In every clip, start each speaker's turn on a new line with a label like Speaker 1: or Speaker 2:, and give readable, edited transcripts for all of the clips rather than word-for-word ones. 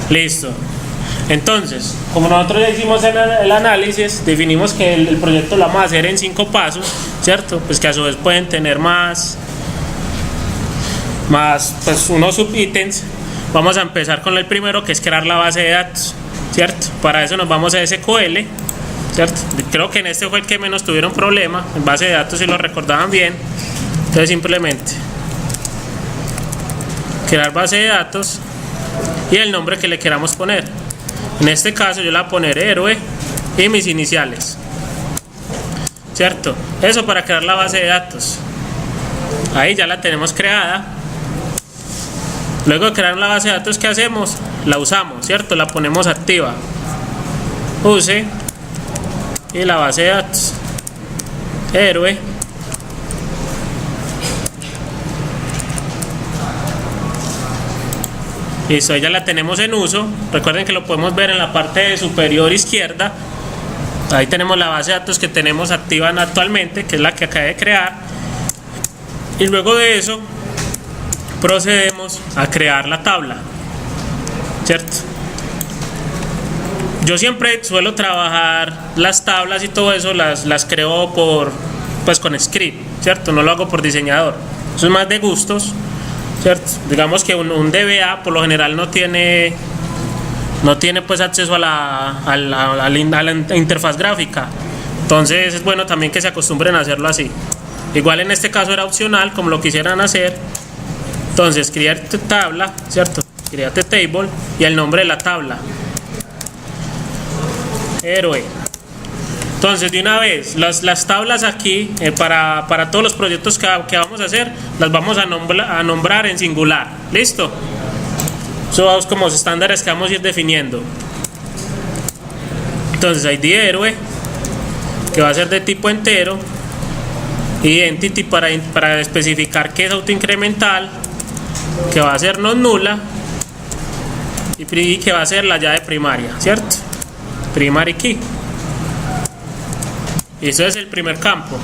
Speaker 1: Listo. Entonces, como nosotros ya hicimos el análisis, definimos que el proyecto lo vamos a hacer en 5 pasos, ¿cierto? Pues que a su vez pueden tener más pues unos subítems. Vamos a empezar con el primero, que es crear la base de datos, ¿cierto? Para eso nos vamos a SQL, ¿cierto? Creo que en este fue el que menos tuvieron problema, en base de datos, si lo recordaban bien. Entonces simplemente crear base de datos y el nombre que le queramos poner. En este caso yo le voy a poner héroe y mis iniciales, ¿cierto? Eso para crear la base de datos. Ahí ya la tenemos creada. Luego de crear la base de datos, ¿qué hacemos? La usamos, ¿cierto? La ponemos activa. Use y la base de datos héroe listo, ya la tenemos en uso. Recuerden que lo podemos ver en la parte superior izquierda. Ahí tenemos la base de datos que tenemos activa actualmente, que es la que acabé de crear. Y luego de eso procedemos a crear la tabla, ¿cierto? Yo siempre suelo trabajar las tablas y todo eso, las creo pues con script, ¿cierto? No lo hago por diseñador. Eso es más de gustos, ¿cierto? Digamos que un DBA por lo general no tiene pues acceso a la interfaz gráfica. Entonces es bueno también que se acostumbren a hacerlo así. Igual en este caso era opcional, como lo quisieran hacer. Entonces create tabla, ¿cierto? Create table y el nombre de la tabla, héroe. Entonces de una vez las tablas aquí para todos los proyectos que vamos a hacer, las vamos a nombrar en singular. ¿Listo? Son como los estándares que vamos a ir definiendo. Entonces ID héroe, que va a ser de tipo entero. Identity para especificar que es autoincremental, que va a ser no nula y que va a ser la llave primaria, ¿cierto? Primary key. Eso es el primer campo.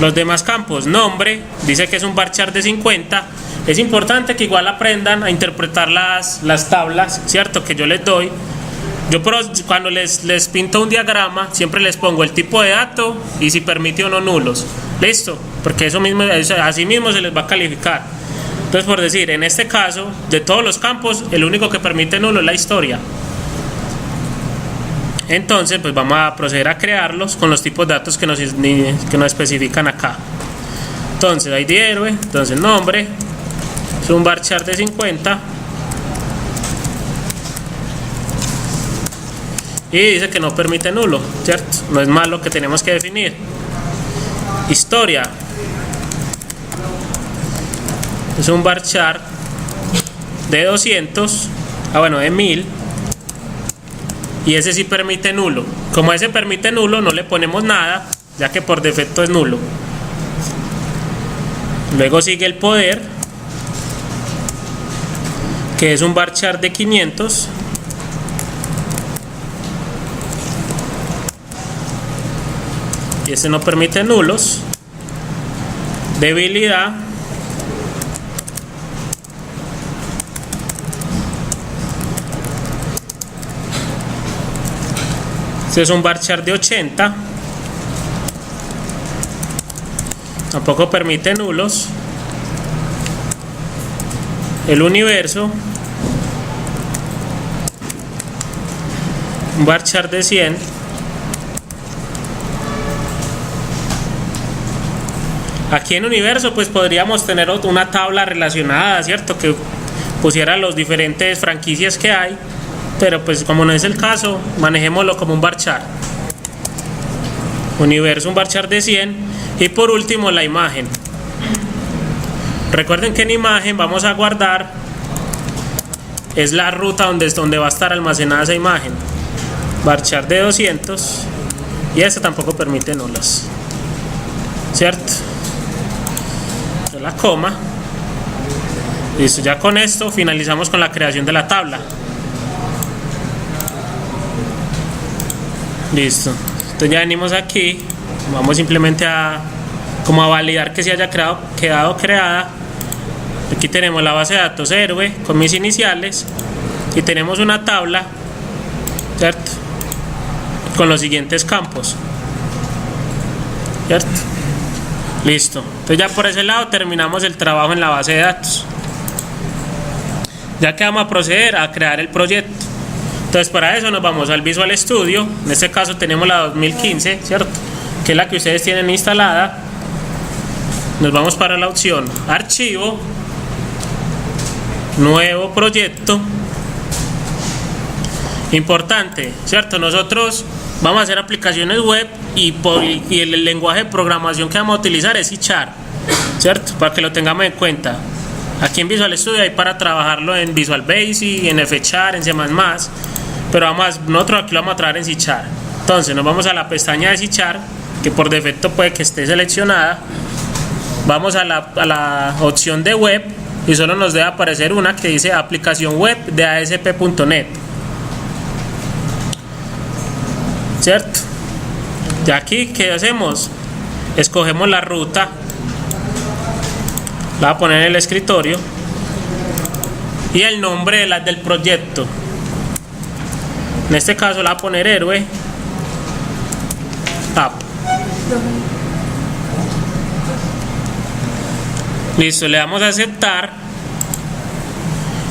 Speaker 1: Los demás campos, nombre, dice que es un varchar de 50. Es importante que igual aprendan a interpretar las tablas, ¿cierto? Que yo les doy. Yo cuando les pinto un diagrama siempre les pongo el tipo de dato y si permite o no nulos. Listo, porque así mismo se les va a calificar. Entonces, por decir, en este caso, de todos los campos, el único que permite nulo es la historia. Entonces, pues vamos a proceder a crearlos con los tipos de datos que nos especifican acá. Entonces, ID héroe, entonces nombre, es un varchar de 50. Y dice que no permite nulo, ¿cierto? No es malo que tenemos que definir. Historia. Es un varchar de 200, de 1000. Y ese sí permite nulo. Como ese permite nulo, no le ponemos nada, ya que por defecto es nulo. Luego sigue el poder, que es un varchar de 500. Y este no permite nulos. Debilidad, este es un varchar de 80, tampoco permite nulos. El universo, un varchar de 100. Aquí en universo pues podríamos tener una tabla relacionada, ¿cierto? Que pusiera los diferentes franquicias que hay, pero pues como no es el caso, manejémoslo como un varchar. Universo, un varchar de 100. Y por último la imagen. Recuerden que en imagen vamos a guardar, es la ruta donde va a estar almacenada esa imagen. Varchar de 200. Y este tampoco permite nulos, ¿cierto? La coma. Listo, ya con esto finalizamos con la creación de la tabla. Listo, entonces ya venimos aquí, vamos simplemente a validar que se haya quedado creada. Aquí tenemos la base de datos héroe con mis iniciales y tenemos una tabla, ¿cierto?, con los siguientes campos, ¿cierto? Listo. Entonces ya por ese lado terminamos el trabajo en la base de datos. Ya que vamos a proceder a crear el proyecto. Entonces para eso nos vamos al Visual Studio. En este caso tenemos la 2015, ¿cierto?, que es la que ustedes tienen instalada. Nos vamos para la opción Archivo, Nuevo Proyecto. Importante, ¿cierto? Nosotros vamos a hacer aplicaciones web y el lenguaje de programación que vamos a utilizar es C#, ¿cierto? Para que lo tengamos en cuenta. Aquí en Visual Studio hay para trabajarlo en Visual Basic, en F#, en C++, pero nosotros aquí lo vamos a trabajar en C#. Entonces nos vamos a la pestaña de C#, que por defecto puede que esté seleccionada. Vamos a la opción de web y solo nos debe aparecer una que dice aplicación web de ASP.NET, ¿cierto? De aquí, ¿qué hacemos? Escogemos la ruta, la voy a poner en el escritorio, y el nombre del proyecto. En este caso la voy a poner héroe app. Listo, le damos a aceptar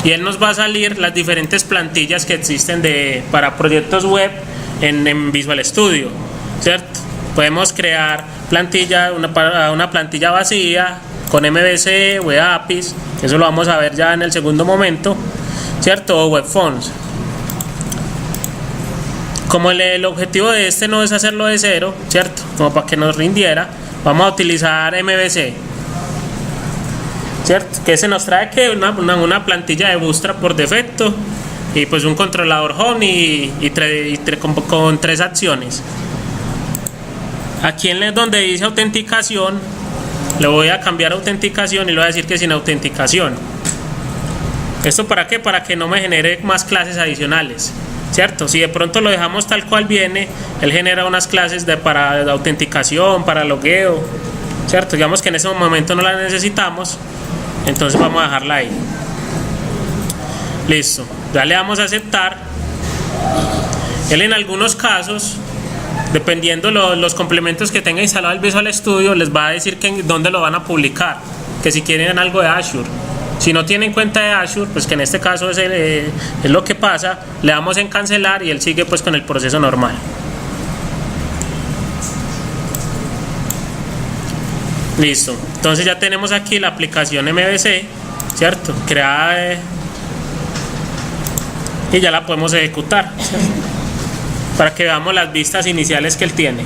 Speaker 1: y él nos va a salir las diferentes plantillas que existen para proyectos web en Visual Studio, ¿cierto? Podemos crear una plantilla vacía con MVC, Web APIs, eso lo vamos a ver ya en el segundo momento, ¿cierto? O Web Fonts. Como el objetivo de este no es hacerlo de cero, ¿cierto?, como para que nos rindiera, vamos a utilizar MVC, ¿cierto?, que se nos trae que una plantilla de Bootstrap por defecto y pues un controlador home con 3 acciones. Aquí en donde dice autenticación le voy a cambiar autenticación y le voy a decir que sin autenticación. ¿Esto para qué? Para que no me genere más clases adicionales, ¿cierto? Si de pronto lo dejamos tal cual viene, él genera unas clases para autenticación, para logueo, ¿cierto? Digamos que en ese momento no la necesitamos, entonces vamos a dejarla ahí. Listo, ya le damos a aceptar. Él en algunos casos, dependiendo los complementos que tenga instalado el Visual Studio, les va a decir dónde lo van a publicar, que si quieren algo de Azure. Si no tienen cuenta de Azure, pues que en este caso es lo que pasa, le damos en cancelar y él sigue pues con el proceso normal. Listo, entonces ya tenemos aquí la aplicación MVC, ¿cierto?, creada y ya la podemos ejecutar, ¿cierto?, para que veamos las vistas iniciales que él tiene.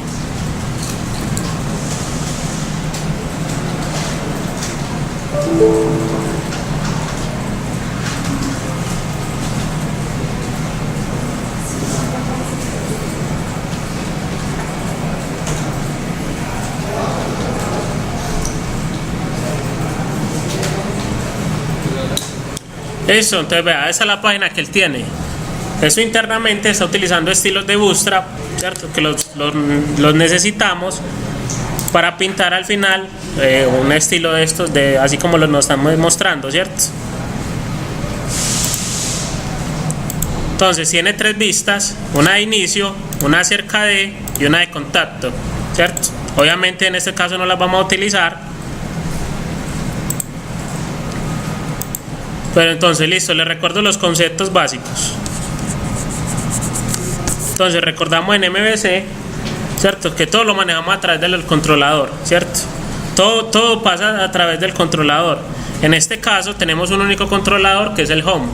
Speaker 1: Eso, entonces vea, esa es la página que él tiene. Eso internamente está utilizando estilos de Bootstrap, ¿cierto?, que los necesitamos para pintar al final un estilo de estos, así como nos estamos mostrando, ¿cierto? Entonces tiene 3 vistas, una de inicio, una acerca de y una de contacto, ¿cierto? Obviamente en este caso no las vamos a utilizar. Pero entonces listo, les recuerdo los conceptos básicos. Entonces recordamos en MVC, ¿cierto?, que todo lo manejamos a través del controlador, ¿cierto? Todo pasa a través del controlador. En este caso tenemos un único controlador que es el home.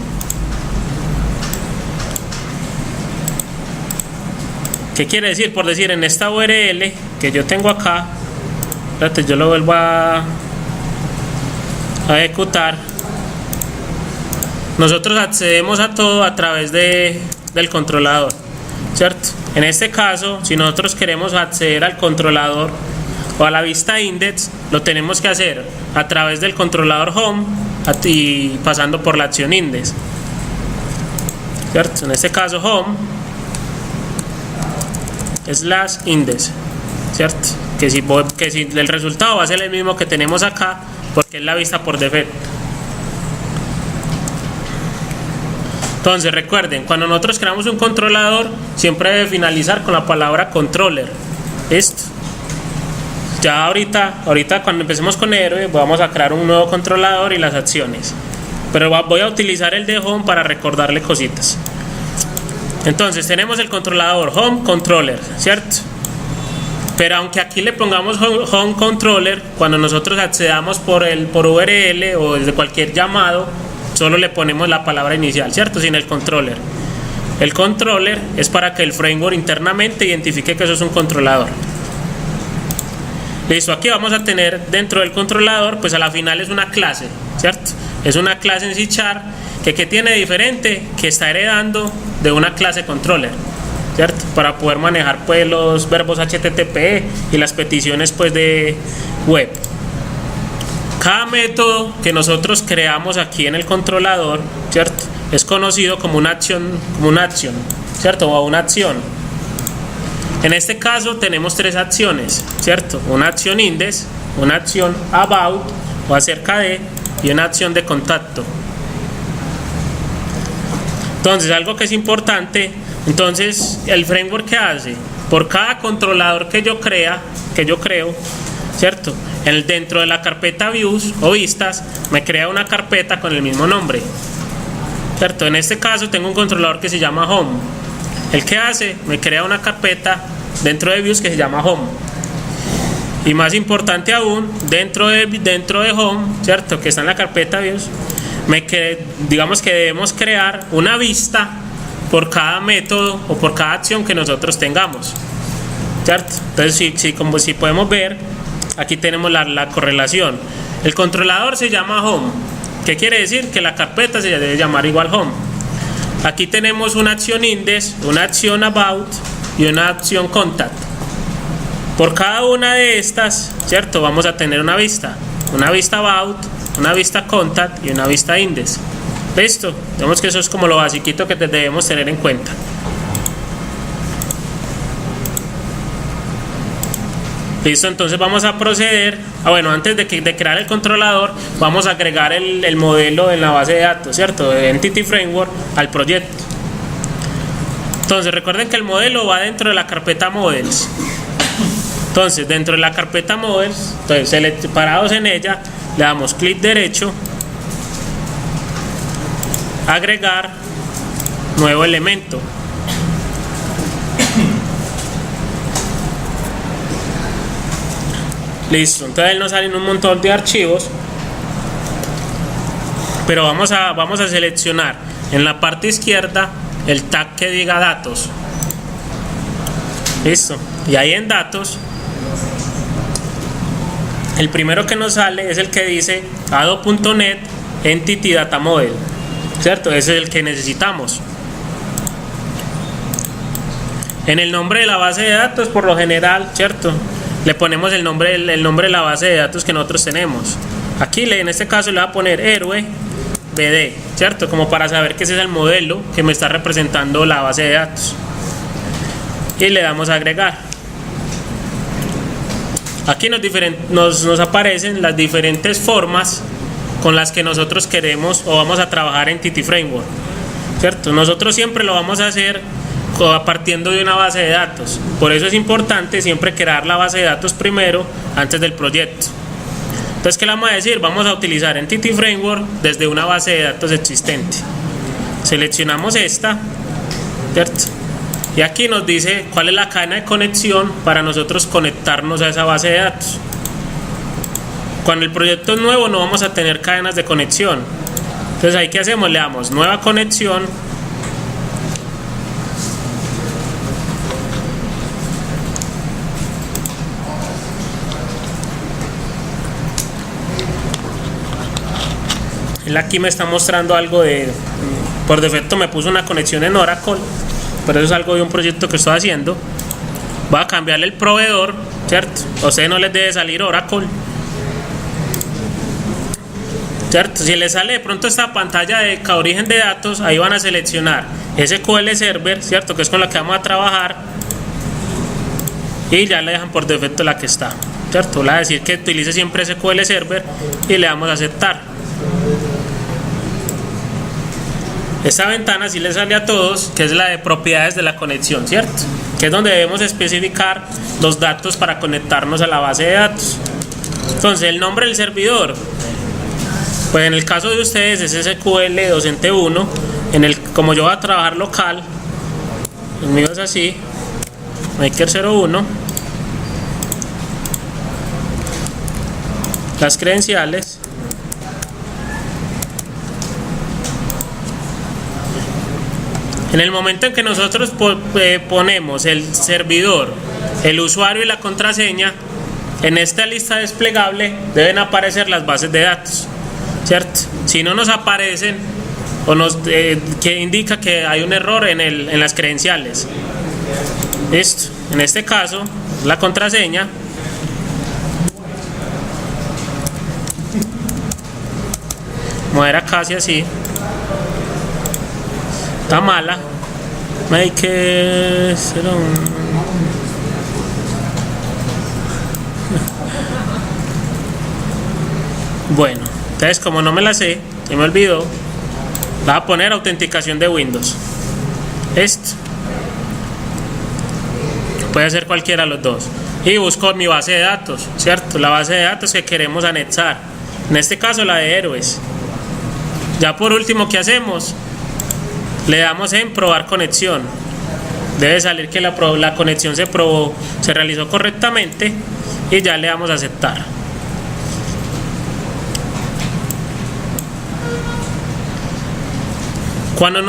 Speaker 1: ¿Qué quiere decir? Por decir, en esta URL que yo tengo acá, espérate, yo lo vuelvo a ejecutar. Nosotros accedemos a todo a través del controlador, ¿cierto? En este caso, si nosotros queremos acceder al controlador o a la vista index, lo tenemos que hacer a través del controlador home y pasando por la acción index, ¿cierto? En este caso home / index, ¿cierto? Que si el resultado va a ser el mismo que tenemos acá, porque es la vista por defecto. Entonces recuerden, cuando nosotros creamos un controlador, siempre debe finalizar con la palabra controller. ¿Listo? Ya ahorita cuando empecemos con héroe, vamos a crear un nuevo controlador y las acciones. Pero voy a utilizar el de home para recordarle cositas. Entonces tenemos el controlador home controller, ¿cierto? Pero aunque aquí le pongamos home controller, cuando nosotros accedamos por URL o desde cualquier llamado, solo le ponemos la palabra inicial, ¿cierto? Sin el controller. El controller es para que el framework internamente identifique que eso es un controlador. Listo, aquí vamos a tener dentro del controlador, pues a la final es una clase, ¿cierto? Es una clase en C# que tiene diferente, que está heredando de una clase controller, ¿cierto? Para poder manejar pues los verbos HTTP y las peticiones pues de web. Cada método que nosotros creamos aquí en el controlador, ¿cierto? Es conocido como una acción, ¿cierto? O una acción. En este caso tenemos tres acciones, ¿cierto? Una acción index, una acción about o acerca de, y una acción de contacto. Entonces, algo que es importante, entonces el framework que hace, por cada controlador que yo creo, ¿cierto? Dentro de la carpeta views o vistas, me crea una carpeta con el mismo nombre, ¿cierto? En este caso tengo un controlador que se llama home. El que hace, me crea una carpeta dentro de views que se llama home. Y más importante aún, dentro de home, ¿cierto? Que está en la carpeta views, digamos que debemos crear una vista por cada método o por cada acción que nosotros tengamos, ¿cierto? Entonces, como si podemos ver, aquí tenemos la correlación. El controlador se llama home. ¿Qué quiere decir? Que la carpeta se debe llamar igual home. Aquí tenemos una acción index, una acción about y una acción contact. Por cada una de estas, ¿cierto? Vamos a tener una vista about, una vista contact y una vista index. ¿Listo? Vemos que eso es como lo basiquito que debemos tener en cuenta. Listo, entonces vamos a proceder. Bueno, antes de crear el controlador, vamos a agregar el modelo en la base de datos, ¿cierto? De Entity Framework al proyecto. Entonces recuerden que el modelo va dentro de la carpeta Models. Entonces, dentro de la carpeta Models, parados en ella, le damos clic derecho, agregar nuevo elemento. Listo, entonces nos salen un montón de archivos, pero vamos a seleccionar en la parte izquierda el tag que diga datos. Listo, y ahí en datos, el primero que nos sale es el que dice ado.net Entity Data Model, ¿cierto? Ese es el que necesitamos. En el nombre de la base de datos, por lo general, ¿cierto? Le ponemos el nombre de la base de datos que nosotros tenemos. Aquí en este caso le voy a poner héroe BD, ¿cierto? Como para saber que ese es el modelo que me está representando la base de datos. Y le damos a agregar. Aquí nos aparecen las diferentes formas con las que nosotros queremos o vamos a trabajar en Entity Framework, ¿cierto? Nosotros siempre lo vamos a hacer partiendo de una base de datos. Por eso es importante siempre crear la base de datos primero antes del proyecto. Entonces, ¿qué le vamos a decir? Vamos a utilizar Entity Framework desde una base de datos existente. Seleccionamos esta, ¿cierto? Y aquí nos dice cuál es la cadena de conexión para nosotros conectarnos a esa base de datos. Cuando el proyecto es nuevo no vamos a tener cadenas de conexión. Entonces ahí ¿qué hacemos? Le damos nueva conexión. Él aquí me está mostrando algo por defecto me puso una conexión en Oracle, pero eso es algo de un proyecto que estoy haciendo. Voy a cambiarle el proveedor, ¿cierto? A ustedes no les debe salir Oracle, ¿cierto? Si les sale de pronto esta pantalla de origen de datos, ahí van a seleccionar SQL Server, ¿cierto? Que es con la que vamos a trabajar, y ya le dejan por defecto la que está, ¿cierto? Le va a decir que utilice siempre SQL Server y le damos a aceptar. Esta ventana sí le sale a todos, que es la de propiedades de la conexión, ¿cierto? Que es donde debemos especificar los datos para conectarnos a la base de datos. Entonces, el nombre del servidor, pues en el caso de ustedes es SQL docente 1. Como yo voy a trabajar local, el mío es así, Maker 01. Las credenciales. En el momento en que nosotros ponemos el servidor, el usuario y la contraseña, en esta lista desplegable deben aparecer las bases de datos, ¿cierto? Si no nos aparecen o que indica que hay un error en las credenciales. Listo. En este caso, la contraseña. Mover acá hacia así. Está mala. Make Bueno, entonces como no me la sé, se me olvidó, voy a poner autenticación de Windows. Esto puede ser cualquiera de los dos. Y busco mi base de datos, ¿cierto? La base de datos que queremos anexar. En este caso la de héroes. Ya por último, ¿qué hacemos? Le damos en probar conexión. Debe salir que la conexión se realizó correctamente y ya le damos a aceptar. Cuando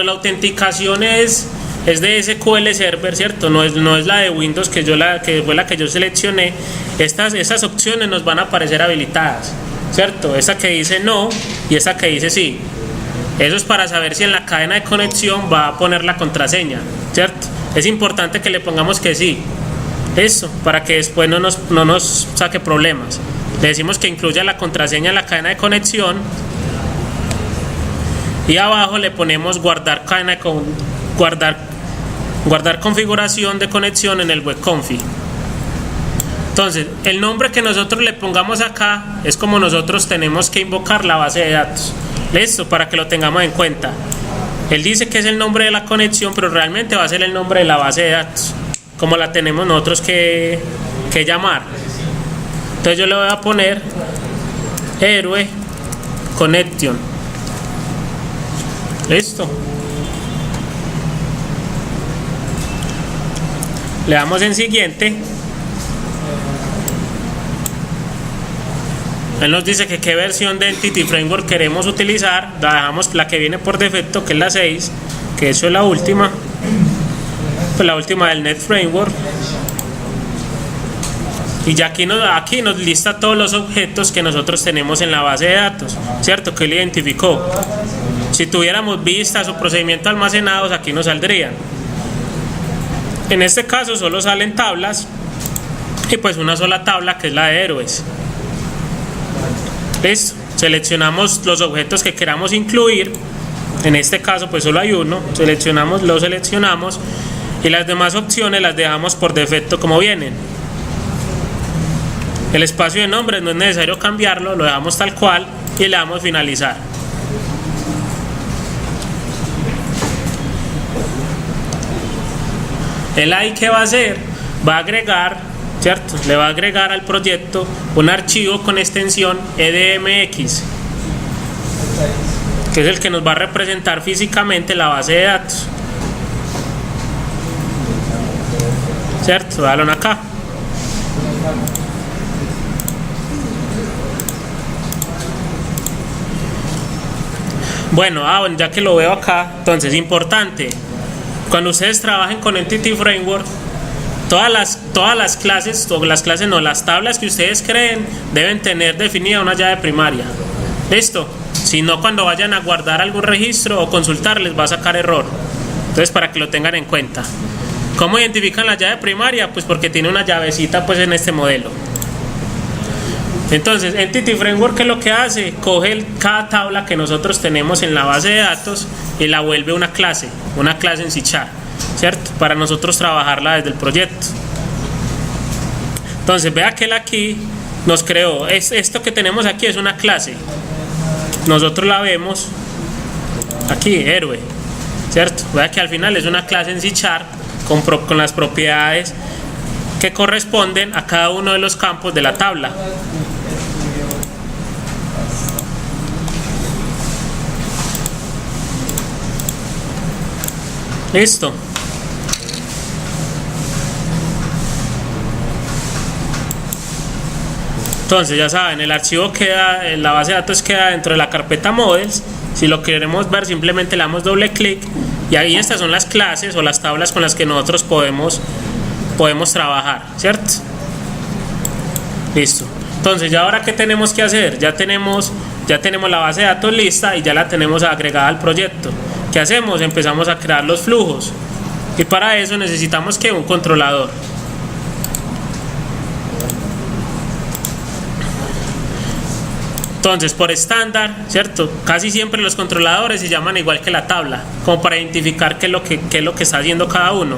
Speaker 1: la autenticación es de SQL Server, ¿cierto? No es la de Windows que fue la que yo seleccioné. Esas opciones nos van a aparecer habilitadas, ¿cierto? Esa que dice no y esa que dice sí. Eso es para saber si en la cadena de conexión va a poner la contraseña, ¿cierto? Es importante que le pongamos que sí. Eso, para que después no nos saque problemas. Le decimos que incluya la contraseña en la cadena de conexión. Y abajo le ponemos guardar configuración de conexión en el web config. Entonces, el nombre que nosotros le pongamos acá es como nosotros tenemos que invocar la base de datos. Listo, para que lo tengamos en cuenta. Él dice que es el nombre de la conexión, pero realmente va a ser el nombre de la base de datos, como la tenemos nosotros que llamar. Entonces yo le voy a poner héroe connection. Listo. Le damos en siguiente. Él nos dice que qué versión de Entity Framework queremos utilizar. La dejamos la que viene por defecto, que es la 6, que eso es la última. Pues la última del Net Framework. Y ya aquí nos lista todos los objetos que nosotros tenemos en la base de datos, ¿cierto? Que él identificó. Si tuviéramos vistas o procedimientos almacenados, aquí nos saldrían. En este caso solo salen tablas y pues una sola tabla, que es la de héroes. Listo. Seleccionamos los objetos que queramos incluir. En este caso pues solo hay uno. Lo seleccionamos y las demás opciones las dejamos por defecto como vienen. El espacio de nombre no es necesario cambiarlo, lo dejamos tal cual y le damos finalizar. El ahí que va a hacer, va a agregar, ¿cierto? Le va a agregar al proyecto un archivo con extensión EDMX, que es el que nos va a representar físicamente la base de datos, ¿cierto? Dale acá. Bueno, ya que lo veo acá, entonces importante. Cuando ustedes trabajen con Entity Framework, todas las clases, o las tablas que ustedes creen deben tener definida una llave primaria. ¿Listo? Si no, cuando vayan a guardar algún registro o consultar, les va a sacar error. Entonces, para que lo tengan en cuenta. ¿Cómo identifican la llave primaria? Pues porque tiene una llavecita pues en este modelo. Entonces, Entity Framework, ¿qué es lo que hace? Coge cada tabla que nosotros tenemos en la base de datos y la vuelve una clase en C#, ¿cierto? Para nosotros trabajarla desde el proyecto. Entonces, vea que él aquí nos creó, esto que tenemos aquí es una clase. Nosotros la vemos aquí, héroe, ¿cierto? Vea que al final es una clase en C# con las propiedades que corresponden a cada uno de los campos de la tabla. Listo. Entonces ya saben, el archivo queda, la base de datos queda dentro de la carpeta models. Si lo queremos ver, simplemente le damos doble clic y ahí estas son las clases o las tablas con las que nosotros podemos trabajar, ¿cierto? Listo. Entonces ya ahora, ¿qué tenemos que hacer? Ya tenemos la base de datos lista y ya la tenemos agregada al proyecto. ¿Qué hacemos? Empezamos a crear los flujos y para eso necesitamos que un controlador. Entonces, por estándar, ¿cierto? Casi siempre los controladores se llaman igual que la tabla, como para identificar qué es lo que está haciendo cada uno.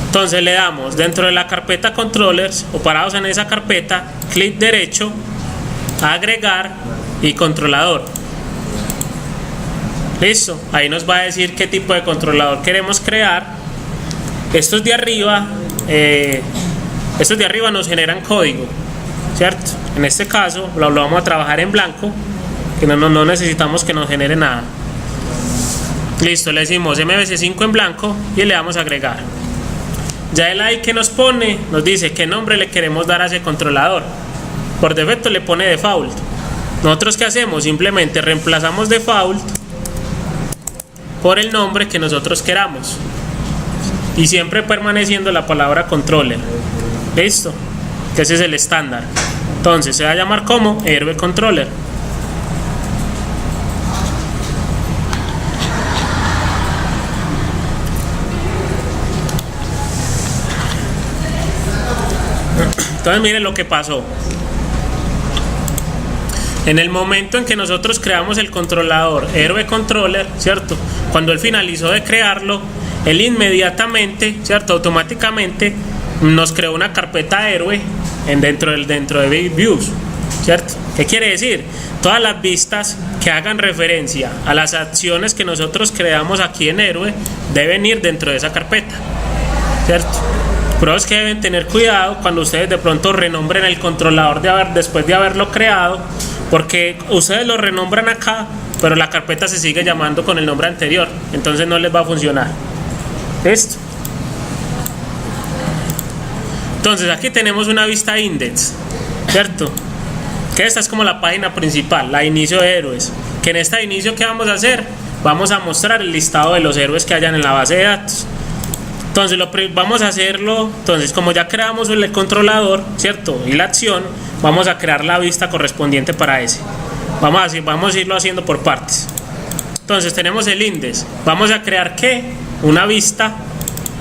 Speaker 1: Entonces le damos dentro de la carpeta controllers o parados en esa carpeta, clic derecho, agregar y controlador. Listo, ahí nos va a decir qué tipo de controlador queremos crear. Estos de arriba nos generan código, ¿cierto? En este caso lo vamos a trabajar en blanco, que no necesitamos que nos genere nada. Listo, le decimos MVC5 en blanco y le damos a agregar. Ya el ahí que nos pone, nos dice qué nombre le queremos dar a ese controlador. Por defecto le pone default. Nosotros ¿qué hacemos? Simplemente reemplazamos default por el nombre que nosotros queramos y siempre permaneciendo la palabra controller. Listo, que ese es el estándar. Entonces se va a llamar como héroe controller. Entonces miren lo que pasó. En el momento en que nosotros creamos el controlador héroe controller, ¿cierto? Cuando él finalizó de crearlo, él inmediatamente, ¿cierto? Automáticamente nos creó una carpeta héroe dentro de views, ¿cierto? ¿Qué quiere decir? Todas las vistas que hagan referencia a las acciones que nosotros creamos aquí en héroe deben ir dentro de esa carpeta, ¿cierto? Pero es que deben tener cuidado cuando ustedes de pronto renombren el controlador después de haberlo creado, porque ustedes lo renombran acá, pero la carpeta se sigue llamando con el nombre anterior, entonces no les va a funcionar. ¿Listo? Entonces aquí tenemos una vista index, ¿cierto? Que esta es como la página principal, la de inicio de héroes. Que en esta de inicio, ¿qué vamos a hacer? Vamos a mostrar el listado de los héroes que hayan en la base de datos. Entonces vamos a hacerlo. Entonces, como ya creamos el controlador, ¿cierto? Y la acción, vamos a crear la vista correspondiente para ese. Vamos a irlo haciendo por partes. Entonces tenemos el index. Vamos a crear ¿qué? Una vista.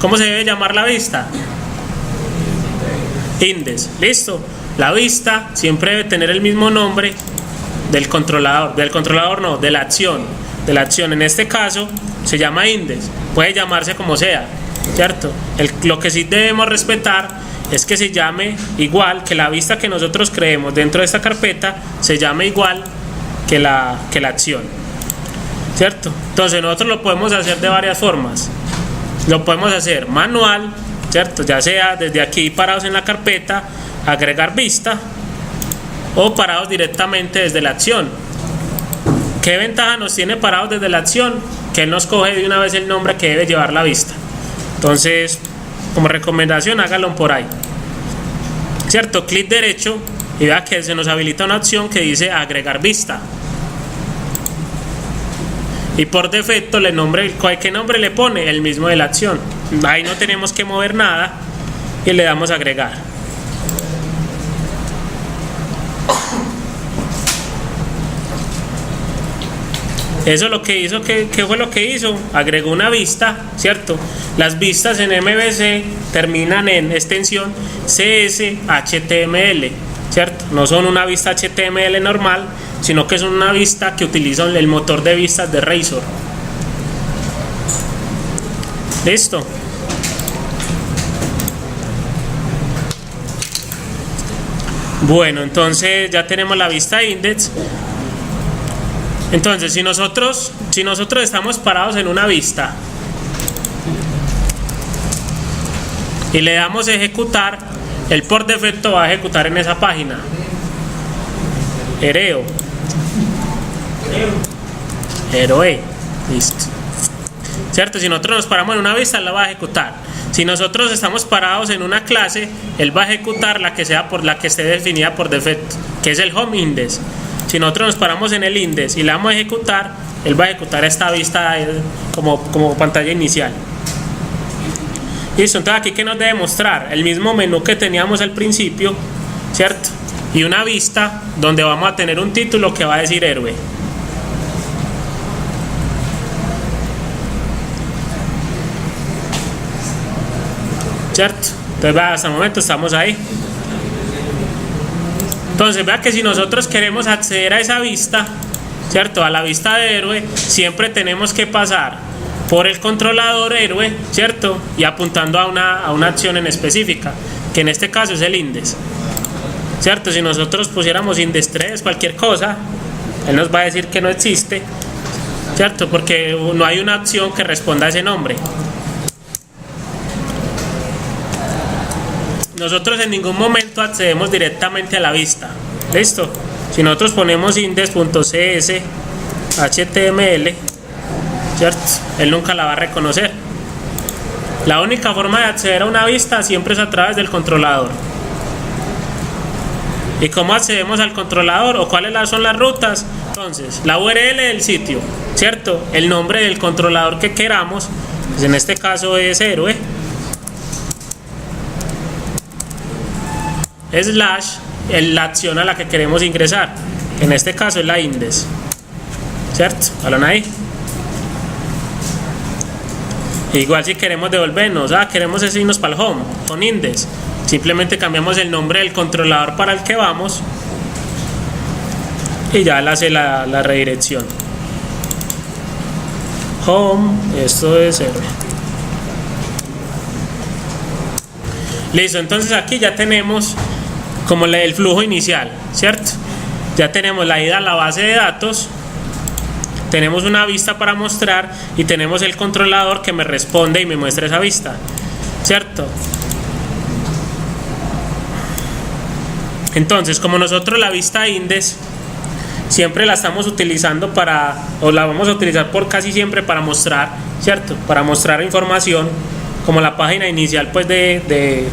Speaker 1: ¿Cómo se debe llamar la vista? Index. Listo. La vista siempre debe tener el mismo nombre del controlador. Del controlador no, de la acción. De la acción. En este caso se llama index. Puede llamarse como sea, ¿cierto? Lo que sí debemos respetar es que se llame igual, que la vista que nosotros creemos dentro de esta carpeta se llame igual que la acción, ¿cierto? Entonces nosotros lo podemos hacer de varias formas. Lo podemos hacer manual, ¿cierto? Ya sea desde aquí parados en la carpeta, agregar vista, o parados directamente desde la acción. ¿Qué ventaja nos tiene parados desde la acción? Que él nos coge de una vez el nombre que debe llevar la vista. Entonces, como recomendación, hágalo por ahí, ¿cierto? Clic derecho y vea que se nos habilita una opción que dice agregar vista. Y por defecto ¿qué nombre le pone? El mismo de la acción. Ahí no tenemos que mover nada y le damos a agregar. Eso es lo que hizo. ¿Qué fue lo que hizo? Agregó una vista, ¿cierto? Las vistas en MVC terminan en extensión CSHTML, ¿cierto? No son una vista HTML normal, sino que es una vista que utiliza el motor de vistas de Razor. Listo. Bueno, entonces ya tenemos la vista index. Entonces, si nosotros estamos parados en una vista y le damos ejecutar, él por defecto va a ejecutar en esa página. Heroe. Listo. ¿Cierto? Si nosotros nos paramos en una vista, él la va a ejecutar. Si nosotros estamos parados en una clase, él va a ejecutar la que esté definida por defecto, que es el home index. Si nosotros nos paramos en el index y le vamos a ejecutar, él va a ejecutar esta vista como pantalla inicial. Listo, entonces aquí ¿qué nos debe mostrar? El mismo menú que teníamos al principio, ¿cierto? Y una vista donde vamos a tener un título que va a decir héroe. ¿Cierto? Entonces hasta el momento estamos ahí. Entonces vea que si nosotros queremos acceder a esa vista, ¿cierto? A la vista de héroe, siempre tenemos que pasar por el controlador héroe, ¿cierto? Y apuntando a una acción en específica, que en este caso es el index, ¿cierto? Si nosotros pusiéramos index 3, cualquier cosa, él nos va a decir que no existe, ¿cierto? Porque no hay una acción que responda a ese nombre. Nosotros en ningún momento accedemos directamente a la vista. ¿Listo? Si nosotros ponemos index.cs html, ¿cierto? Él nunca la va a reconocer. La única forma de acceder a una vista siempre es a través del controlador. ¿Y cómo accedemos al controlador? ¿O cuáles son las rutas? Entonces, la URL del sitio, ¿cierto? El nombre del controlador que queramos, pues en este caso es héroe, / la acción a la que queremos ingresar, en este caso es la index, ¿cierto? ¿Hablan ahí? Igual si queremos devolvernos, queremos irnos para el home con index, simplemente cambiamos el nombre del controlador para el que vamos y ya él hace la redirección. Home, esto es héroe. Listo, entonces aquí ya tenemos como el flujo inicial, ¿cierto? Ya tenemos la ida a la base de datos, tenemos una vista para mostrar y tenemos el controlador que me responde y me muestra esa vista, ¿cierto? Entonces, como nosotros la vista index siempre la estamos utilizando o la vamos a utilizar por casi siempre para mostrar, ¿cierto? Para mostrar información, como la página inicial pues de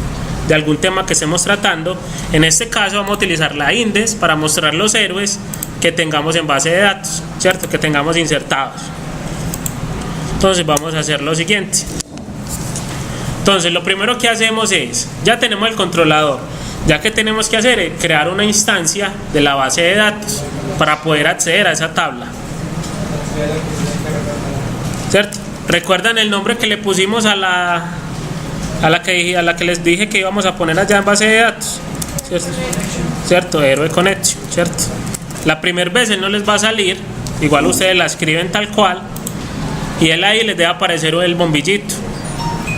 Speaker 1: algún tema que estemos tratando. En este caso vamos a utilizar la index para mostrar los héroes que tengamos en base de datos, ¿cierto? Que tengamos insertados. Entonces vamos a hacer lo siguiente. Entonces lo primero que hacemos es, ya tenemos el controlador, ya que tenemos que hacer es crear una instancia de la base de datos para poder acceder a esa tabla, ¿cierto? ¿Recuerdan el nombre que le pusimos a la que les dije que íbamos a poner allá en base de datos? ¿Cierto? Héroe Connection, ¿cierto? La primera vez él no les va a salir, igual ustedes la escriben tal cual y él ahí les debe aparecer el bombillito,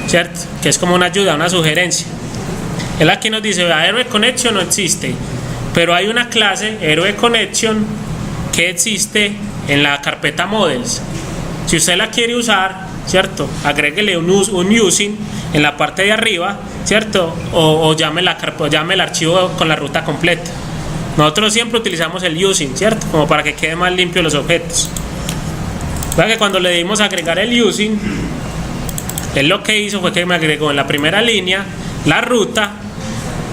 Speaker 1: ¿cierto? Que es como una ayuda, una sugerencia. Él aquí nos dice, Héroe Connection no existe, pero hay una clase Héroe Connection que existe en la carpeta Models. Si usted la quiere usar, ¿cierto? Agréguele un using en la parte de arriba, ¿cierto? O llame el archivo con la ruta completa. Nosotros siempre utilizamos el using, ¿cierto? Como para que quede más limpio los objetos. Vea que cuando le dimos a agregar el using, él lo que hizo fue que me agregó en la primera línea la ruta,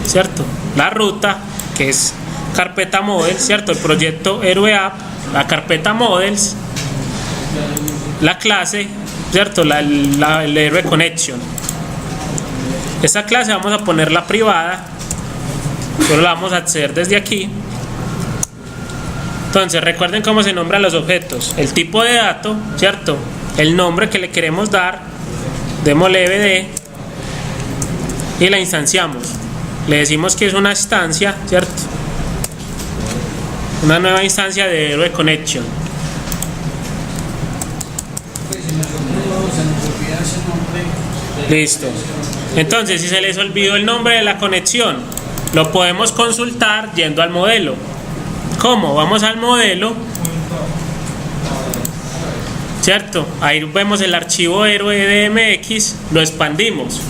Speaker 1: ¿cierto? La ruta que es carpeta Models, ¿cierto? El proyecto Héroe App, la carpeta Models, la clase, ¿cierto? El Héroe Connection. Esta clase vamos a ponerla privada, solo la vamos a acceder desde aquí. Entonces recuerden cómo se nombran los objetos: el tipo de dato, ¿cierto? El nombre que le queremos dar, démosle EBD y la instanciamos. Le decimos que es una instancia, ¿cierto? Una nueva instancia de Héroe Connection. Listo. Entonces, si se les olvidó el nombre de la conexión, lo podemos consultar yendo al modelo. ¿Cómo? Vamos al modelo ¿cierto? Ahí vemos el archivo héroe DMX, lo expandimos.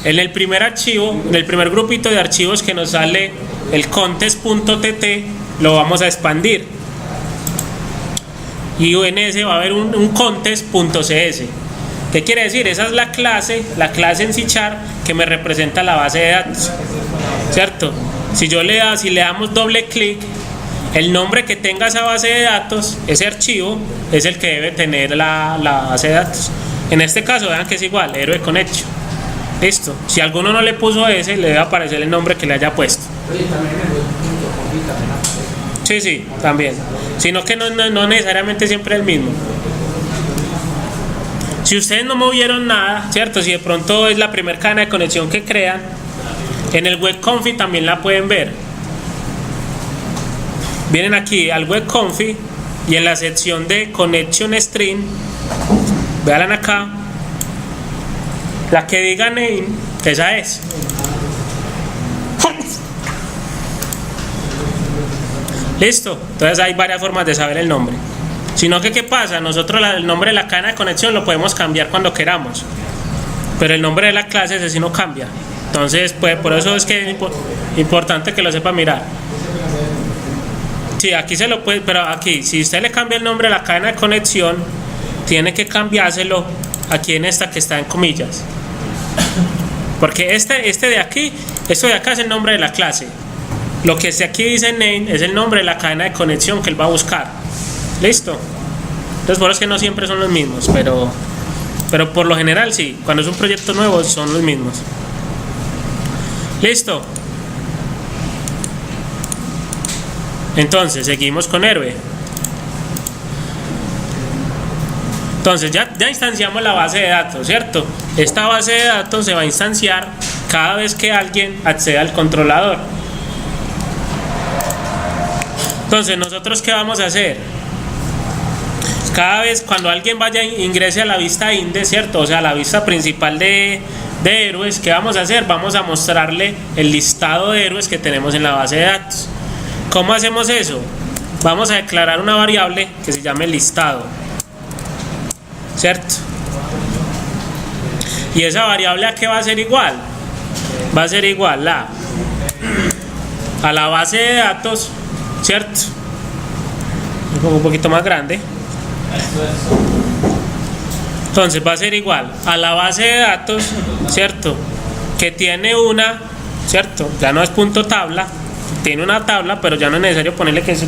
Speaker 1: En el primer archivo, en el primer grupito de archivos que nos sale el contest.tt, lo vamos a expandir. Y en ese va a haber un contest.cs. ¿Qué quiere decir? Esa es la clase en C# que me representa la base de datos, ¿cierto? Si le damos doble clic, el nombre que tenga esa base de datos, ese archivo, es el que debe tener la base de datos. En este caso, vean que es igual, héroe connection. Listo. Si alguno no le puso ese, le debe aparecer el nombre que le haya puesto. Sí, también. Sino que no necesariamente siempre el mismo. Si ustedes no movieron nada, ¿cierto? Si de pronto es la primera cadena de conexión que crean, en el webconfig también la pueden ver. Vienen aquí al webconfig y en la sección de connection string, vean acá, la que diga name, esa es. Listo. Entonces hay varias formas de saber el nombre. Sino que ¿qué pasa? Nosotros el nombre de la cadena de conexión lo podemos cambiar cuando queramos, pero el nombre de la clase ese sí no cambia. Entonces pues, por eso es que es importante que lo sepa mirar. Sí, aquí se lo puede, pero aquí si usted le cambia el nombre a la cadena de conexión, tiene que cambiárselo aquí en esta que está en comillas, porque esto de acá es el nombre de la clase. Lo que aquí dice name es el nombre de la cadena de conexión que él va a buscar. Listo. Entonces por eso es que no siempre son los mismos, pero por lo general sí, cuando es un proyecto nuevo son los mismos. Listo. Entonces seguimos con héroe. Entonces ya instanciamos la base de datos, ¿cierto? Esta base de datos se va a instanciar cada vez que alguien acceda al controlador. Entonces nosotros ¿qué vamos a hacer? Cada vez cuando alguien ingrese a la vista index, ¿cierto? O sea, la vista principal de héroes, ¿qué vamos a hacer? Vamos a mostrarle el listado de héroes que tenemos en la base de datos. ¿Cómo hacemos eso? Vamos a declarar una variable que se llame listado, ¿cierto? Y esa variable ¿a qué va a ser igual? Va a ser igual a la base de datos, ¿cierto? Un poquito más grande. Entonces va a ser igual a la base de datos, ¿cierto? Que tiene una, ¿cierto? Ya no es punto tabla, tiene una tabla, pero ya no es necesario ponerle que es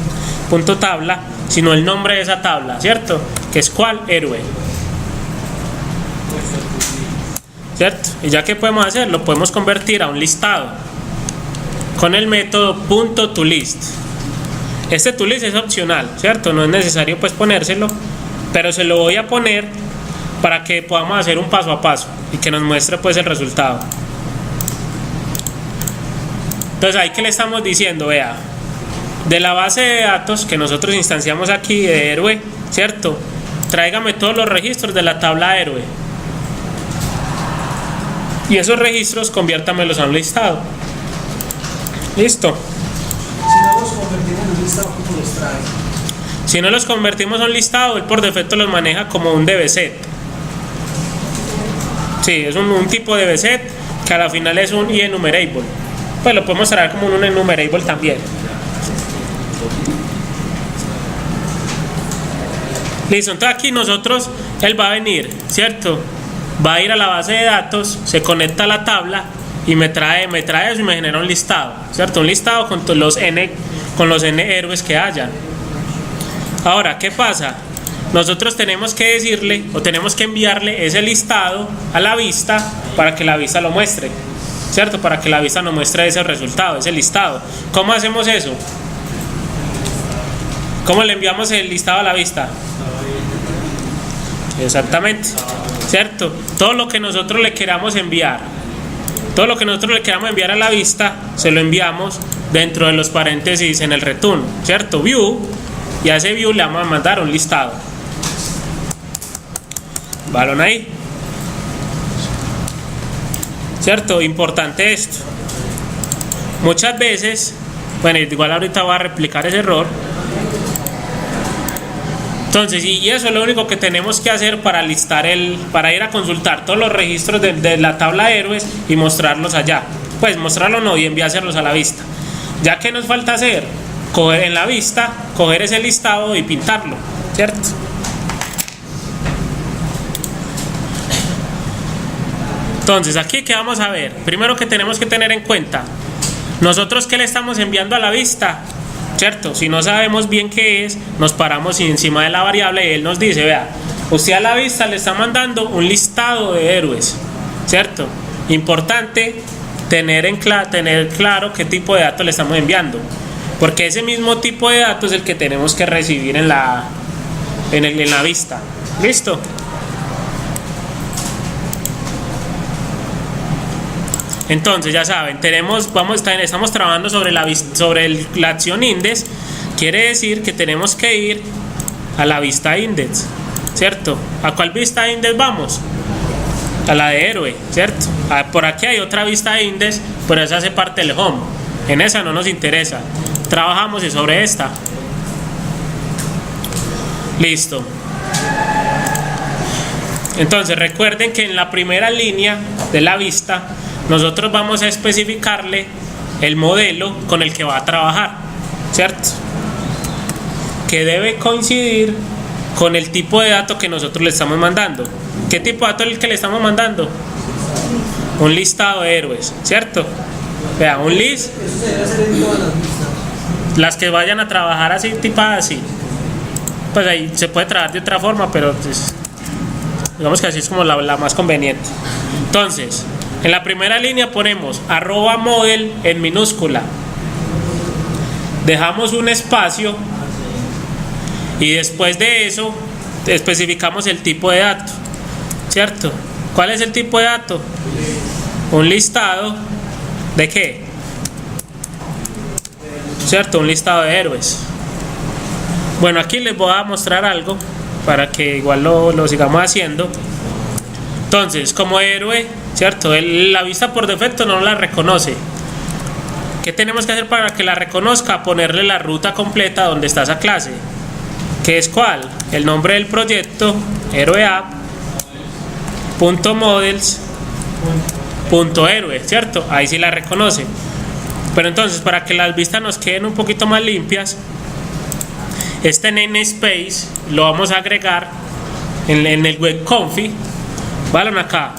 Speaker 1: punto tabla, sino el nombre de esa tabla, ¿cierto? Que es cuál, héroe, ¿cierto? Y ya que podemos hacer, lo podemos convertir a un listado con el método .toList. Este toList es opcional, ¿cierto? No es necesario pues ponérselo, pero se lo voy a poner para que podamos hacer un paso a paso y que nos muestre pues el resultado. Entonces ahí que le estamos diciendo, vea, de la base de datos que nosotros instanciamos aquí de héroe, ¿cierto? Tráigame todos los registros de la tabla héroe y esos registros conviértamelos a un listado. Listo. Si no los convertimos a un listado, él por defecto los maneja como un DBset. Sí, es un tipo de DBset que a la final es un enumerable. Pues lo podemos traer como un enumerable también. Listo, entonces aquí nosotros, él va a venir, ¿cierto? Va a ir a la base de datos, se conecta a la tabla y me trae eso y me genera un listado, ¿cierto? Un listado con los n héroes que haya. Ahora, ¿qué pasa? Nosotros tenemos que decirle o tenemos que enviarle ese listado a la vista para que la vista lo muestre, ¿cierto? Para que la vista nos muestre ese resultado, ese listado. ¿Cómo hacemos eso? ¿Cómo le enviamos el listado a la vista? Exactamente, ¿cierto? Todo lo que nosotros le queramos enviar a la vista, se lo enviamos dentro de los paréntesis en el return, ¿cierto? View, y a ese view le vamos a mandar un listado. ¿Balón ahí? ¿Cierto? Importante esto. Muchas veces, bueno, igual ahorita voy a replicar ese error. Entonces, y eso es lo único que tenemos que hacer para listar para ir a consultar todos los registros de la tabla de héroes y mostrarlos allá. Pues mostrarlos no y enviárselos a la vista. Ya que nos falta hacer, coger en la vista, coger ese listado y pintarlo, ¿cierto? Entonces, aquí que vamos a ver, primero que tenemos que tener en cuenta, nosotros que le estamos enviando a la vista, ¿cierto? Si no sabemos bien qué es, nos paramos encima de la variable y él nos dice, vea, usted a la vista le está mandando un listado de héroes, ¿cierto? Importante tener claro qué tipo de datos le estamos enviando, porque ese mismo tipo de datos es el que tenemos que recibir en la vista. ¿Listo? Entonces ya saben, estamos trabajando sobre la acción index. Quiere decir que tenemos que ir a la vista index, ¿cierto? ¿A cuál vista index vamos? A la de héroe, ¿cierto? Por aquí hay otra vista index, pero esa hace parte del home. En esa no nos interesa. Trabajamos sobre esta. Listo. Entonces recuerden que en la primera línea de la vista nosotros vamos a especificarle el modelo con el que va a trabajar, ¿cierto? Que debe coincidir con el tipo de dato que nosotros le estamos mandando. ¿Qué tipo de dato es el que le estamos mandando? Un listado de héroes, ¿cierto? Vea, un list. Las que vayan a trabajar así, tipadas así. Pues ahí se puede trabajar de otra forma, pero pues, digamos que así es como la más conveniente. Entonces, en la primera línea ponemos @model en minúscula. Dejamos un espacio y después de eso especificamos el tipo de dato, ¿cierto? ¿Cuál es el tipo de dato? Un listado ¿de qué? ¿Cierto? Un listado de héroes. Bueno, aquí les voy a mostrar algo para que igual lo sigamos haciendo. Entonces, como héroe, ¿cierto? La vista por defecto no la reconoce. ¿Qué tenemos que hacer para que la reconozca? Ponerle la ruta completa donde está esa clase. ¿Qué es cuál? El nombre del proyecto, heroeapp.models.héroe, ¿cierto? Ahí sí la reconoce. Pero entonces, para que las vistas nos queden un poquito más limpias, este namespace lo vamos a agregar en el web config. Valen acá.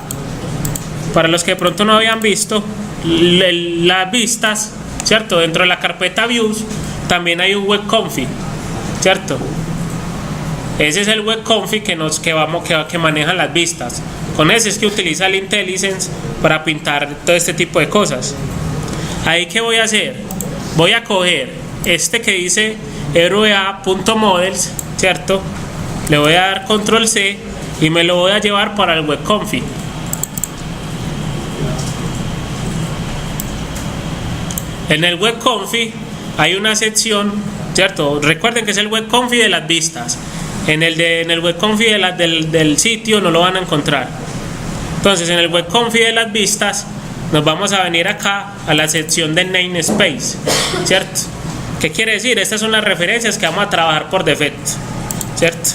Speaker 1: Para los que de pronto no habían visto, las vistas, ¿cierto? Dentro de la carpeta views también hay un web config, ¿cierto? Ese es el web config que maneja las vistas. Con ese es que utiliza el IntelliSense para pintar todo este tipo de cosas. Ahí, ¿qué voy a hacer? Voy a coger este que dice heroea.models, ¿cierto? Le voy a dar control C y me lo voy a llevar para el web config. En el web config hay una sección, ¿cierto? Recuerden que es el web config de las vistas. En el web config del sitio no lo van a encontrar. Entonces, en el web config de las vistas nos vamos a venir acá a la sección de namespace, ¿cierto? ¿Qué quiere decir? Estas son las referencias que vamos a trabajar por defecto, ¿cierto?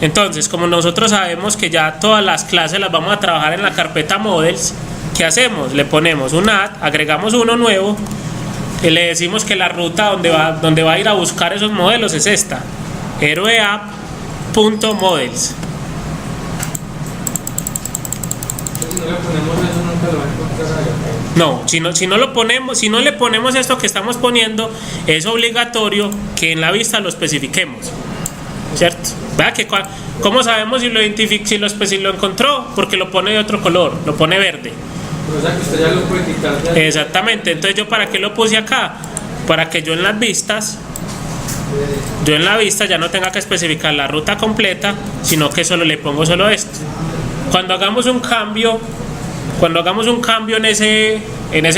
Speaker 1: Entonces, como nosotros sabemos que ya todas las clases las vamos a trabajar en la carpeta models, ¿qué hacemos? Le ponemos un add, agregamos uno nuevo y le decimos que la ruta donde va a ir a buscar esos modelos es esta, heroeapp.models. No, si no lo ponemos, si no le ponemos esto que estamos poniendo, es obligatorio que en la vista lo especifiquemos, ¿cierto? Vea que ¿cómo sabemos si lo encontró? Porque lo pone de otro color, lo pone verde.
Speaker 2: O sea que usted ya lo puede quitar.
Speaker 1: Exactamente, entonces yo para qué lo puse acá, para que yo en la vista ya no tenga que especificar la ruta completa, sino que solo le pongo solo esto. Cuando hagamos un cambio en ese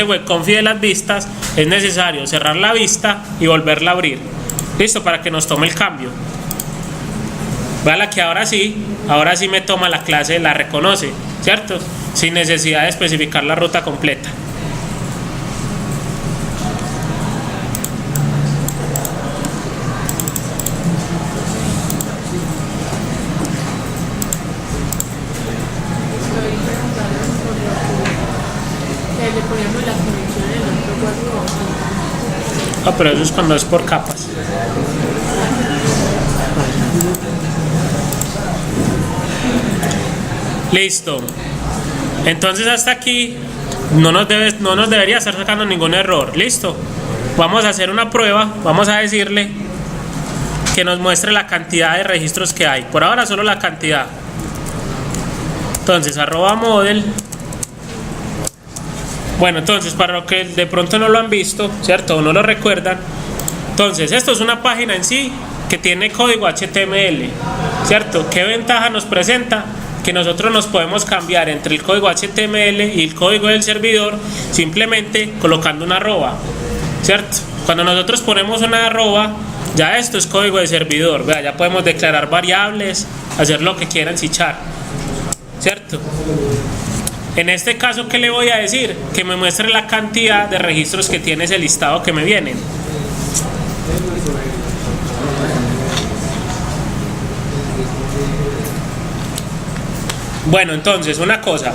Speaker 1: web config de las vistas, es necesario cerrar la vista y volverla a abrir. Listo, para que nos tome el cambio. Véala que ahora sí me toma la clase, la reconoce, ¿cierto? Sin necesidad de especificar la ruta completa. Ah, pero eso es cuando es por capas. Listo. Entonces hasta aquí no nos debería estar sacando ningún error. Listo. Vamos a hacer una prueba. Vamos a decirle que nos muestre la cantidad de registros que hay. Por ahora solo la cantidad. Entonces @model. Bueno, entonces para los que de pronto no lo han visto, ¿cierto? O no lo recuerdan. Entonces esto es una página en sí que tiene código HTML, ¿cierto? ¿Qué ventaja nos presenta? Que nosotros nos podemos cambiar entre el código HTML y el código del servidor simplemente colocando una arroba, ¿cierto? Cuando nosotros ponemos una arroba, ya esto es código de servidor. Vea, ya podemos declarar variables, hacer lo que quieran sin char, ¿cierto? En este caso, ¿qué le voy a decir? Que me muestre la cantidad de registros que tiene ese listado que me vienen. Bueno, entonces, una cosa.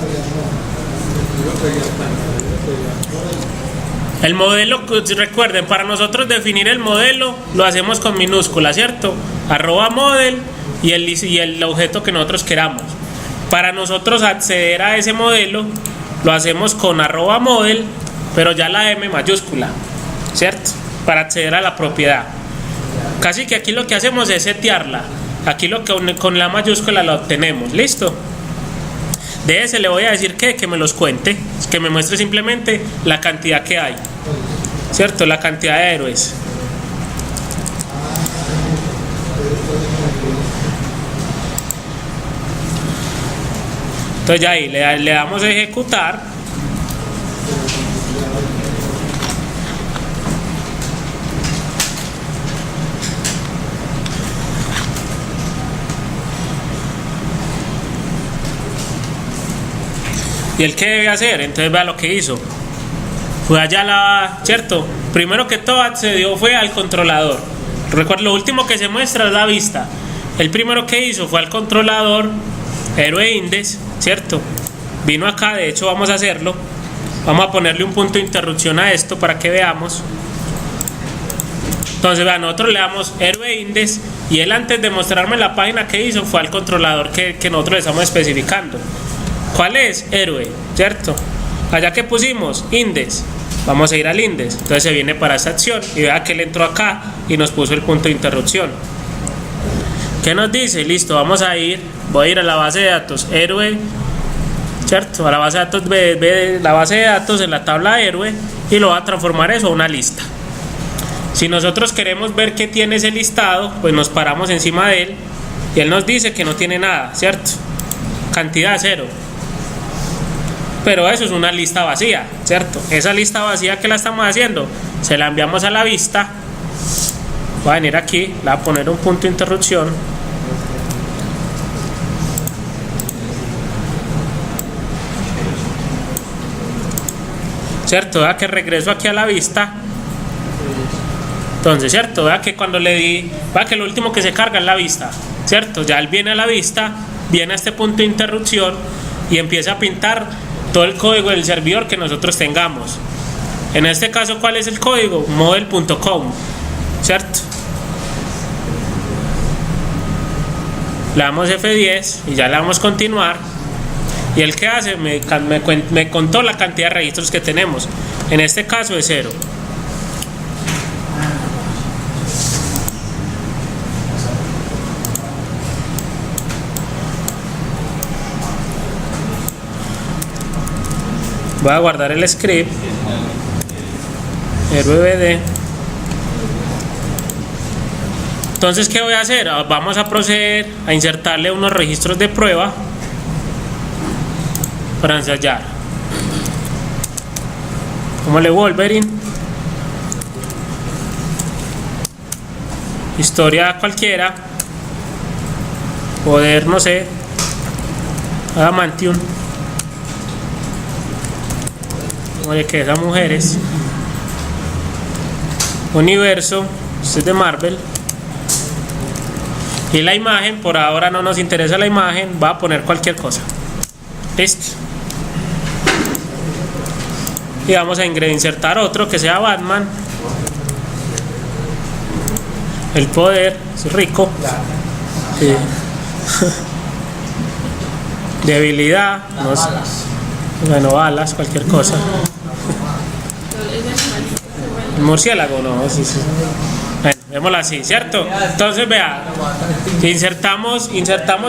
Speaker 1: El modelo, recuerden, para nosotros definir el modelo lo hacemos con minúscula, ¿cierto? @model y el objeto que nosotros queramos. Para nosotros acceder a ese modelo lo hacemos con @model, pero ya la M mayúscula, ¿cierto? Para acceder a la propiedad. Casi que aquí lo que hacemos es setearla. Aquí lo que con la mayúscula la obtenemos. ¿Listo? De ese le voy a decir que me los cuente, que me muestre simplemente la cantidad que hay, ¿cierto? La cantidad de héroes. Entonces ya ahí le damos a ejecutar. ¿Y él qué debe hacer? Entonces vea lo que hizo. Fue allá ¿cierto? Primero que todo accedió fue al controlador. Recuerda, lo último que se muestra es la vista. El primero que hizo fue al controlador, héroe index, ¿cierto? Vino acá, de hecho vamos a hacerlo. Vamos a ponerle un punto de interrupción a esto para que veamos. Entonces vean, nosotros le damos héroe index y él antes de mostrarme la página que hizo fue al controlador que nosotros le estamos especificando. ¿Cuál es? Héroe, ¿cierto? Allá que pusimos index, vamos a ir al index. Entonces se viene para esta acción y vea que él entró acá y nos puso el punto de interrupción. ¿Qué nos dice? Listo, voy a ir a la base de datos héroe, ¿cierto? A la base de datos la base de datos en la tabla héroe y lo va a transformar eso a una lista. Si nosotros queremos ver qué tiene ese listado, pues nos paramos encima de él y él nos dice que no tiene nada, ¿cierto? Cantidad 0. Pero eso es una lista vacía, ¿cierto? Esa lista vacía que la estamos haciendo, se la enviamos a la vista. Voy a venir aquí, le voy a poner un punto de interrupción. ¿Cierto? Vea que regreso aquí a la vista. Entonces, ¿cierto? Vea que cuando le di, vea que lo último que se carga es la vista, ¿cierto? Ya él viene a la vista, viene a este punto de interrupción y empieza a pintar todo el código del servidor que nosotros tengamos. En este caso, ¿cuál es el código? Model.com, ¿cierto? Le damos F10 y ya le damos continuar. Y el que hace me contó la cantidad de registros que tenemos. En este caso es 0. Voy a guardar el script. RBD. Entonces, ¿qué voy a hacer? Vamos a proceder a insertarle unos registros de prueba para ensayar. Como le Wolverine. Historia cualquiera. Poder, no sé. Adamantium. Oye, que esas mujeres. Universo. Este es de Marvel. Y la imagen, por ahora no nos interesa la imagen, va a poner cualquier cosa. Listo. Y vamos a insertar otro que sea Batman. El poder, es rico. Sí. Debilidad, no sé. Bueno, balas, cualquier cosa. El murciélago, no, sí. Bueno, vémoslo así, ¿cierto? Entonces, vea, insertamos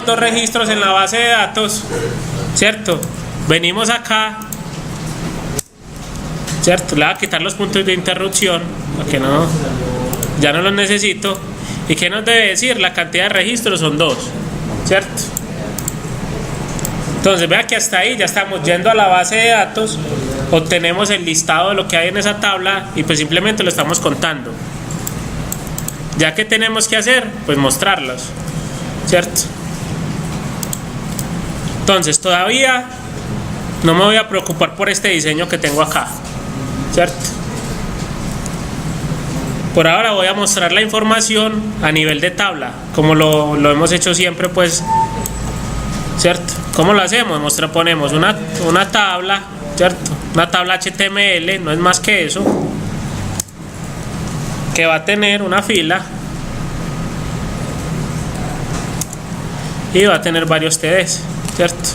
Speaker 1: dos registros en la base de datos, ¿cierto? Venimos acá, ¿cierto? Le voy a quitar los puntos de interrupción, porque no, ya no los necesito. ¿Y qué nos debe decir? La cantidad de registros son 2, ¿cierto? Entonces, vea que hasta ahí ya estamos yendo a la base de datos, obtenemos el listado de lo que hay en esa tabla y pues simplemente lo estamos contando. Ya que tenemos que hacer, pues mostrarlos, ¿cierto? Entonces, todavía no me voy a preocupar por este diseño que tengo acá, ¿cierto? Por ahora voy a mostrar la información a nivel de tabla, como lo hemos hecho siempre, pues, ¿cierto? ¿Cómo lo hacemos? Ponemos una tabla, ¿cierto? Una tabla HTML, no es más que eso, que va a tener una fila y va a tener varios TDs, ¿cierto?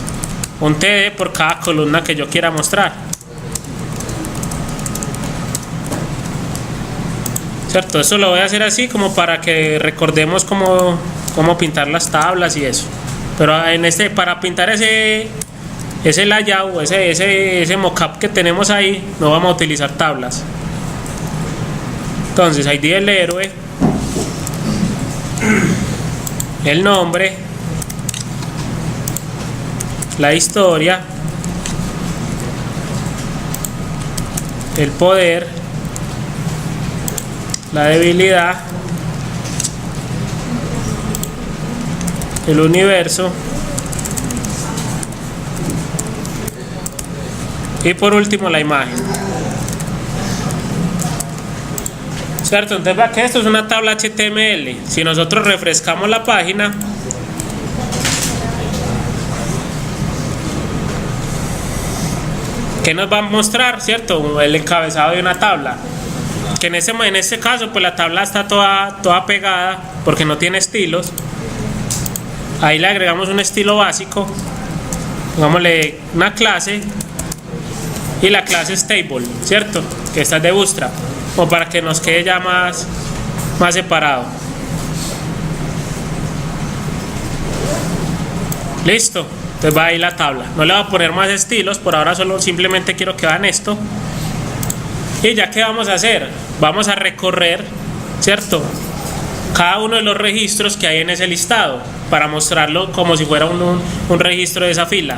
Speaker 1: Un TD por cada columna que yo quiera mostrar, ¿cierto? Eso lo voy a hacer así como para que recordemos cómo pintar las tablas y eso. Pero para pintar ese layout, ese mockup que tenemos ahí, no vamos a utilizar tablas. Entonces, ID del héroe, el nombre, la historia, el poder, la debilidad, el universo y por último la imagen, ¿cierto? Entonces vea que esto es una tabla HTML. Si nosotros refrescamos la página, ¿qué nos va a mostrar? ¿Cierto? El encabezado de una tabla, que en este caso pues la tabla está toda pegada porque no tiene estilos. Ahí le agregamos un estilo básico, pongámosle una clase y la clase es table, ¿cierto? Que esta es de Bootstrap, como para que nos quede ya más separado. Listo, entonces va ahí la tabla. No le voy a poner más estilos, por ahora simplemente quiero que vean esto. Y ya que vamos a hacer, vamos a recorrer, ¿cierto?, cada uno de los registros que hay en ese listado para mostrarlo como si fuera un registro de esa fila.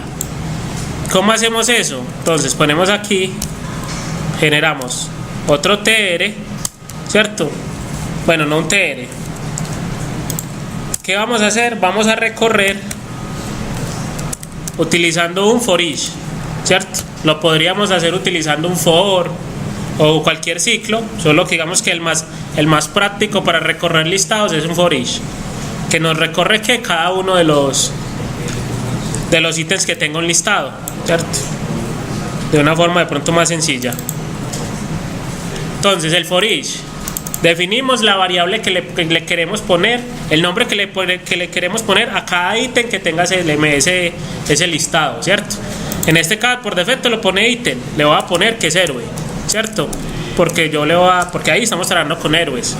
Speaker 1: ¿Cómo hacemos eso? Entonces ponemos aquí, generamos otro TR, ¿cierto? Bueno, no un TR. ¿Qué vamos a hacer? Vamos a recorrer utilizando un for each, ¿cierto? Lo podríamos hacer utilizando un for o cualquier ciclo, solo que digamos que el más práctico para recorrer listados es un for each, que nos recorre que cada uno de los ítems que tengo en listado, ¿cierto? De una forma de pronto más sencilla. Entonces el for each, definimos la variable que le queremos poner, el nombre que le queremos poner a cada ítem que tenga ese listado, ¿cierto? En este caso por defecto lo pone ítem, le voy a poner que es héroe, ¿cierto? Porque porque ahí estamos trabajando con héroes.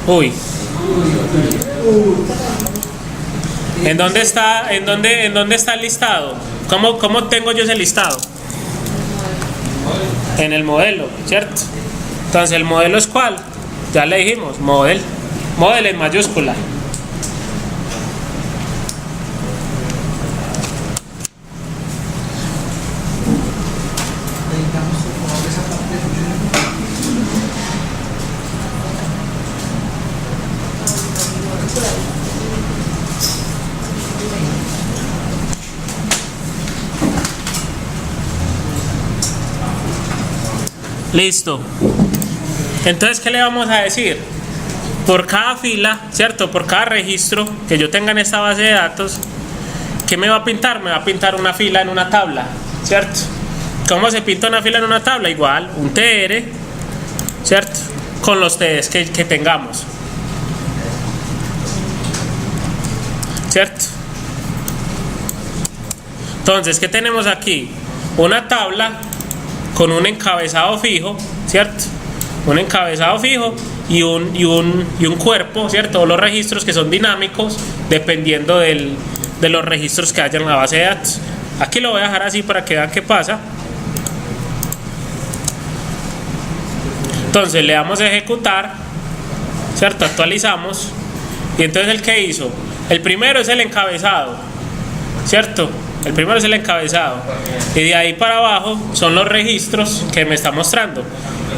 Speaker 1: Uy. ¿En dónde está el listado? ¿Cómo tengo yo ese listado? En el modelo, ¿cierto? Entonces el modelo es ¿cuál? Ya le dijimos, model en mayúscula. Listo. Entonces, ¿qué le vamos a decir? Por cada fila, ¿cierto? Por cada registro que yo tenga en esta base de datos, ¿qué me va a pintar? Me va a pintar una fila en una tabla, ¿cierto? ¿Cómo se pinta una fila en una tabla? Igual, un TR, ¿cierto? con los TDs que tengamos, ¿cierto? Entonces, ¿qué tenemos aquí? Una tabla con un encabezado fijo, ¿cierto? Un encabezado fijo y un cuerpo, ¿cierto? Los registros que son dinámicos dependiendo de los registros que haya en la base de datos. Aquí lo voy a dejar así para que vean qué pasa. Entonces le damos a ejecutar, ¿cierto? Actualizamos. Y entonces ¿el qué hizo? El primero es el encabezado, ¿cierto? El primero es el encabezado. Y de ahí para abajo son los registros que me está mostrando.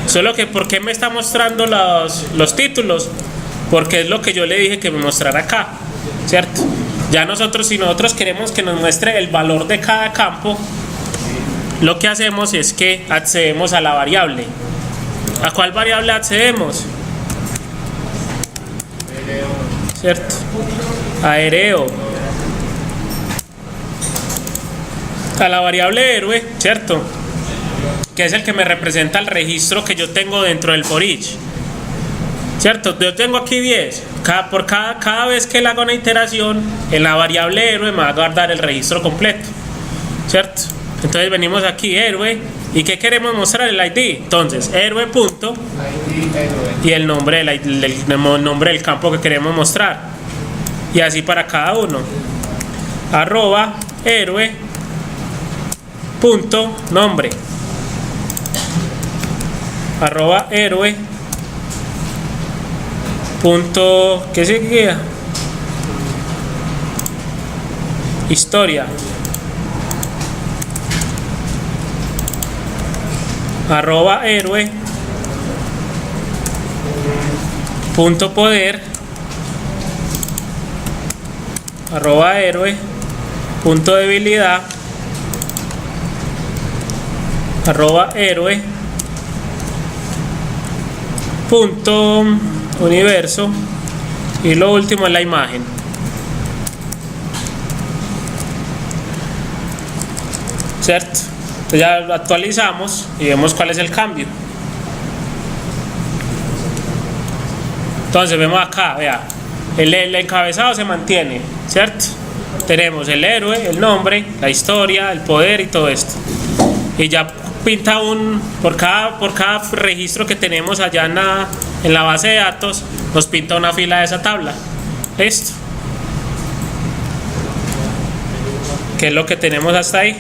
Speaker 1: Solo que ¿por qué me está mostrando los títulos? Porque es lo que yo le dije que me mostrara acá, ¿cierto? Ya nosotros, si nosotros queremos que nos muestre el valor de cada campo, lo que hacemos es que accedemos a la variable. ¿A cuál variable accedemos? ¿Cierto? Aéreo. A la variable héroe, ¿cierto? Que es el que me representa el registro que yo tengo dentro del for each, ¿cierto? Yo tengo aquí 10. Cada vez que le hago una iteración, en la variable héroe me va a guardar el registro completo, ¿cierto? Entonces venimos aquí, héroe, ¿y qué queremos mostrar? El ID. Entonces, héroe punto y el nombre del campo que queremos mostrar. Y así para cada uno. Arroba héroe punto nombre. Arroba héroe punto, ¿qué seguía? Historia. Arroba héroe punto poder. Arroba héroe punto debilidad. Arroba héroe punto universo. Y lo último es la imagen, ¿cierto? Entonces ya lo actualizamos y vemos cuál es el cambio. Entonces vemos acá, vea, el encabezado se mantiene, ¿cierto? Tenemos el héroe, el nombre, la historia, el poder y todo esto. Y ya pinta por cada registro que tenemos allá en la base de datos, nos pinta una fila de esa tabla. Listo. ¿Qué es lo que tenemos hasta ahí?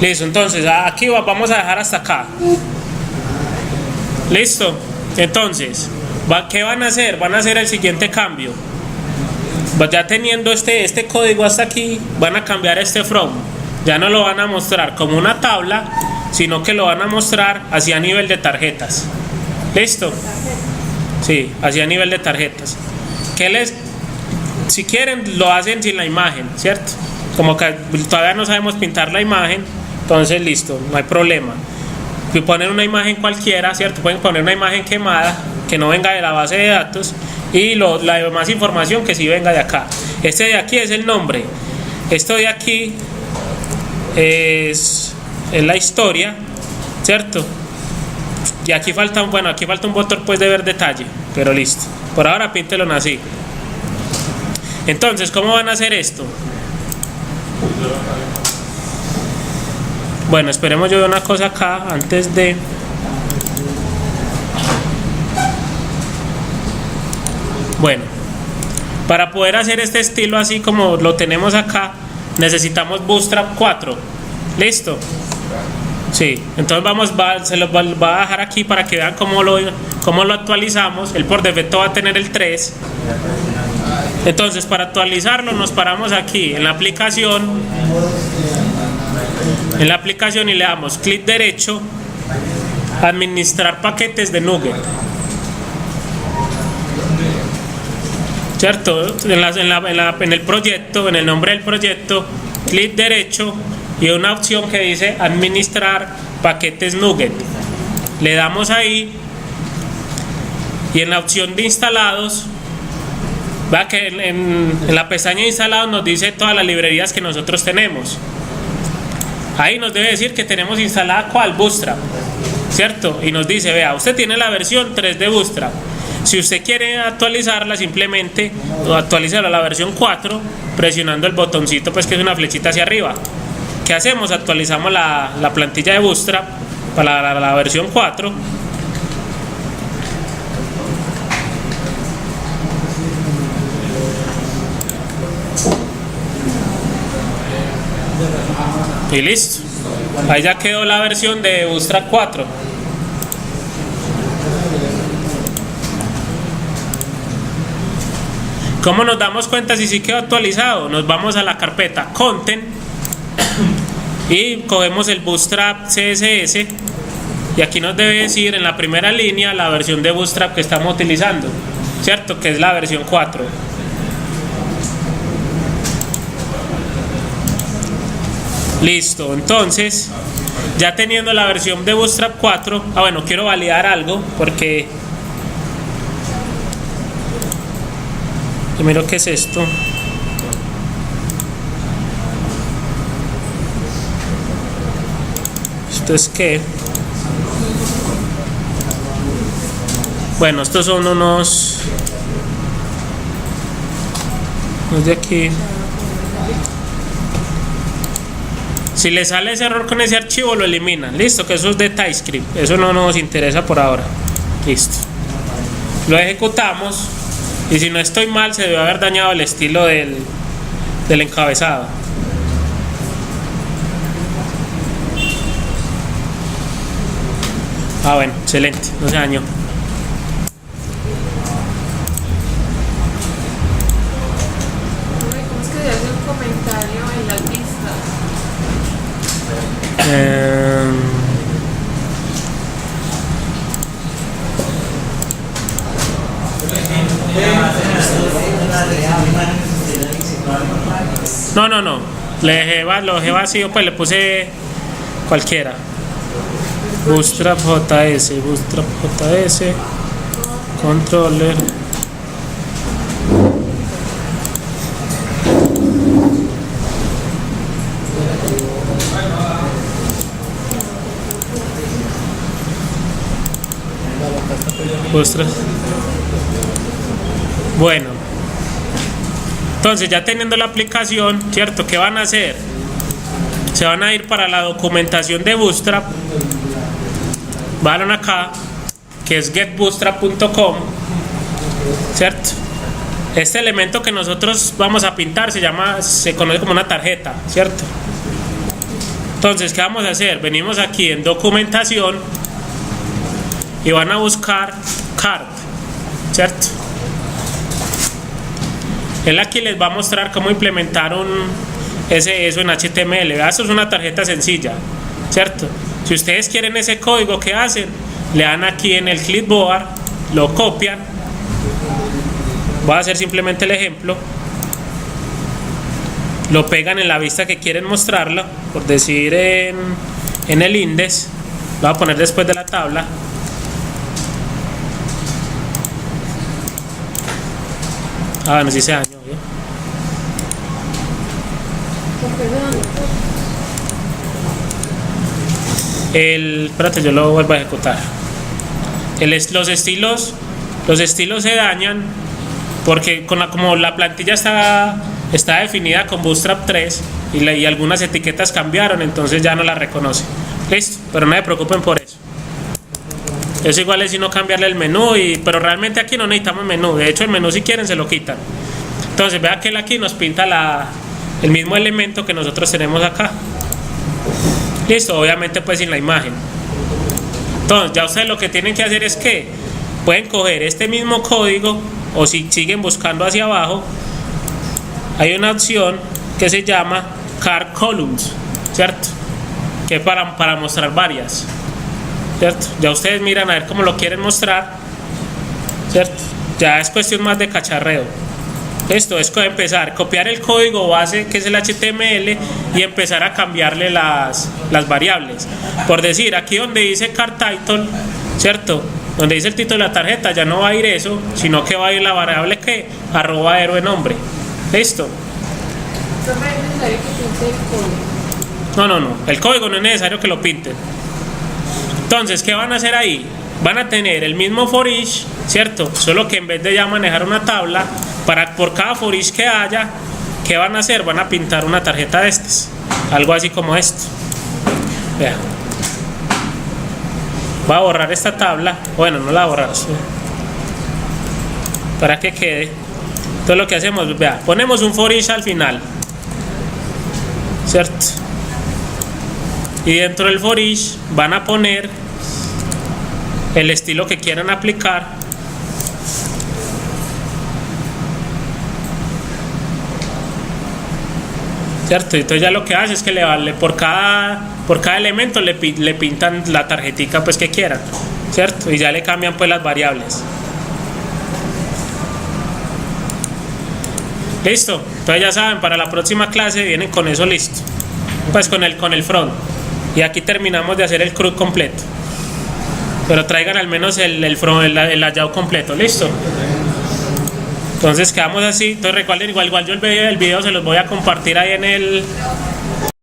Speaker 1: Listo, entonces aquí vamos a dejar hasta acá. Listo. Entonces, ¿qué van a hacer? Van a hacer el siguiente cambio. Ya teniendo este código hasta aquí, van a cambiar este from. Ya no lo van a mostrar como una tabla, sino que lo van a mostrar así a nivel de tarjetas. ¿Listo? Sí, así a nivel de tarjetas. Si quieren, lo hacen sin la imagen, ¿cierto? Como que todavía no sabemos pintar la imagen, entonces listo, no hay problema. Si ponen una imagen cualquiera, ¿cierto? Pueden poner una imagen quemada que no venga de la base de datos y la demás información que sí venga de acá. Este de aquí es el nombre. Esto de aquí es la historia, ¿cierto? Y aquí falta un botón pues de ver detalle, pero listo. Por ahora píntelo así. Entonces, ¿cómo van a hacer esto? Bueno, esperemos yo ver una cosa acá antes de... Bueno, para poder hacer este estilo así como lo tenemos acá, necesitamos Bootstrap 4. ¿Listo? Sí, entonces se los va a dejar aquí para que vean cómo lo actualizamos. Él por defecto va a tener el 3. Entonces, para actualizarlo nos paramos aquí en la aplicación y le damos clic derecho, administrar paquetes de Nugget, ¿cierto? En el proyecto, en el nombre del proyecto, clic derecho y una opción que dice administrar paquetes Nugget. Le damos ahí y en la opción de instalados, va que en la pestaña de instalados nos dice todas las librerías que nosotros tenemos. Ahí nos debe decir que tenemos instalada ¿cuál? Bootstrap, ¿cierto? Y nos dice, vea, usted tiene la versión 3 de Bootstrap. Si usted quiere actualizarla, simplemente actualízala a la versión 4 presionando el botoncito, pues que es una flechita hacia arriba. ¿Qué hacemos? Actualizamos la plantilla de Bootstrap para la versión 4. Y listo. Ahí ya quedó la versión de Bootstrap 4. ¿Cómo nos damos cuenta si sí quedó actualizado? Nos vamos a la carpeta Content y cogemos el Bootstrap CSS y aquí nos debe decir en la primera línea la versión de Bootstrap que estamos utilizando, ¿cierto? Que es la versión 4. Listo, entonces ya teniendo la versión de Bootstrap 4, bueno, quiero validar algo porque primero, ¿qué es esto? ¿Esto es qué? Bueno, estos son unos de aquí. Si le sale ese error con ese archivo, lo eliminan. Listo, que eso es de TypeScript. Eso no nos interesa por ahora. Listo. Lo ejecutamos. Y si no estoy mal, se debe haber dañado el estilo del encabezado. Bueno, excelente. No se dañó.
Speaker 3: ¿Cómo es que se hace un comentario en las vistas?
Speaker 1: No. Lo dejé vacío, pues le puse cualquiera. Bootstrap JS, controller. Bootstrap. Bueno, entonces ya teniendo la aplicación, ¿cierto? ¿Qué van a hacer? Se van a ir para la documentación de Bootstrap. Van acá, que es getbootstrap.com, ¿cierto? Este elemento que nosotros vamos a pintar se conoce como una tarjeta, ¿cierto? Entonces, ¿qué vamos a hacer? Venimos aquí en documentación y van a buscar card, ¿cierto? Él aquí les va a mostrar cómo implementar eso en HTML. Eso es una tarjeta sencilla, ¿cierto? Si ustedes quieren ese código, ¿qué hacen? Le dan aquí en el clipboard, lo copian. Voy a hacer simplemente el ejemplo. Lo pegan en la vista que quieren mostrarlo, por decir en el index. Lo voy a poner después de la tabla. Bueno, sí se dañó, ¿bien? Espérate, yo lo vuelvo a ejecutar. Los estilos se dañan porque como la plantilla está definida con Bootstrap 3 y algunas etiquetas cambiaron, entonces ya no la reconoce. Listo, pero no se preocupen por eso. Es igual si no cambiarle el menú, pero realmente aquí no necesitamos menú. De hecho, el menú, si quieren, se lo quitan. Entonces, vea que él aquí nos pinta el mismo elemento que nosotros tenemos acá. Listo, obviamente pues sin la imagen. Entonces, ya ustedes lo que tienen que hacer es que pueden coger este mismo código, o si siguen buscando hacia abajo, hay una opción que se llama Card Columns, ¿cierto? Que es para mostrar varias, ¿cierto? Ya ustedes miran a ver cómo lo quieren mostrar, ¿cierto? Ya es cuestión más de cacharreo. Esto es empezar, copiar el código base que es el HTML y empezar a cambiarle las variables. Por decir, aquí donde dice Card Title, ¿cierto? Donde dice el título de la tarjeta, ya no va a ir eso, sino que va a ir la variable que @héroe nombre. ¿Listo?
Speaker 3: No es necesario que pinte el código.
Speaker 1: No, el código no es necesario que lo pinten. Entonces, ¿qué van a hacer ahí? Van a tener el mismo for each, ¿cierto? Solo que en vez de ya manejar una tabla, por cada for each que haya, ¿qué van a hacer? Van a pintar una tarjeta de estas, algo así como esto. Vean. Voy a borrar esta tabla, bueno, no la voy a borrar, ¿sí? Para que quede. Entonces lo que hacemos, vea, ponemos un for each al final, ¿cierto? Y dentro del for each van a poner el estilo que quieran aplicar. ¿Cierto? Entonces ya lo que hace es que le vale por cada elemento le pintan la tarjetica pues que quieran, ¿cierto? Y ya le cambian pues las variables. Listo. Entonces ya saben, para la próxima clase vienen con eso listo. Pues con el front. Y aquí terminamos de hacer el CRUD completo. Pero traigan al menos el front, el layout completo. Listo. Entonces quedamos así. Entonces recuerden, igual yo el video se los voy a compartir ahí en el